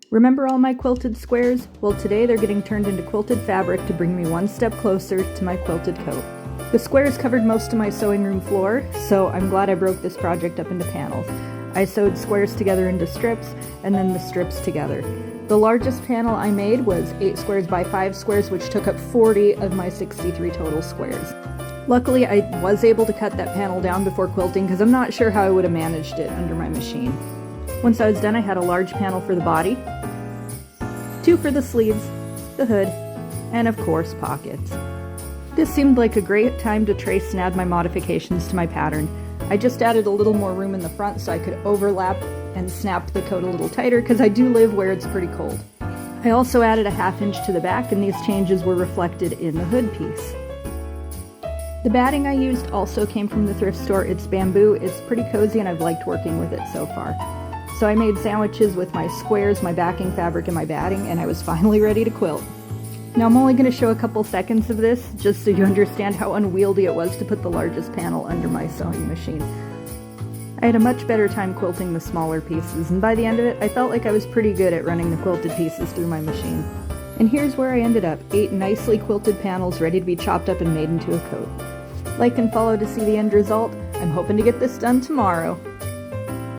Remember all my quilted squares? Well, today they're getting turned into quilted fabric to bring me one step closer to my quilted coat. The squares covered most of my sewing room floor, so I'm glad I broke this project up into panels. I sewed squares together into strips, and then the strips together. The largest panel I made was 8 squares by 5 squares, which took up 40 of my 63 total squares. Luckily, I was able to cut that panel down before quilting because I'm not sure how I would have managed it under my machine. Once I was done, I had a large panel for the body, 2 for the sleeves, the hood, and of course pockets. This seemed like a great time to trace and add my modifications to my pattern. I just added a little more room in the front so I could overlap and snap the coat a little tighter because I do live where it's pretty cold. I also added a 1/2 inch to the back, and these changes were reflected in the hood piece. The batting I used also came from the thrift store. It's bamboo, it's pretty cozy, and I've liked working with it so far. So I made sandwiches with my squares, my backing fabric, and my batting, and I was finally ready to quilt. Now I'm only going to show a couple seconds of this, just so you understand how unwieldy it was to put the largest panel under my sewing machine. I had a much better time quilting the smaller pieces, and by the end of it, I felt like I was pretty good at running the quilted pieces through my machine. And here's where I ended up, 8 nicely quilted panels ready to be chopped up and made into a coat. Like and follow to see the end result. I'm hoping to get this done tomorrow.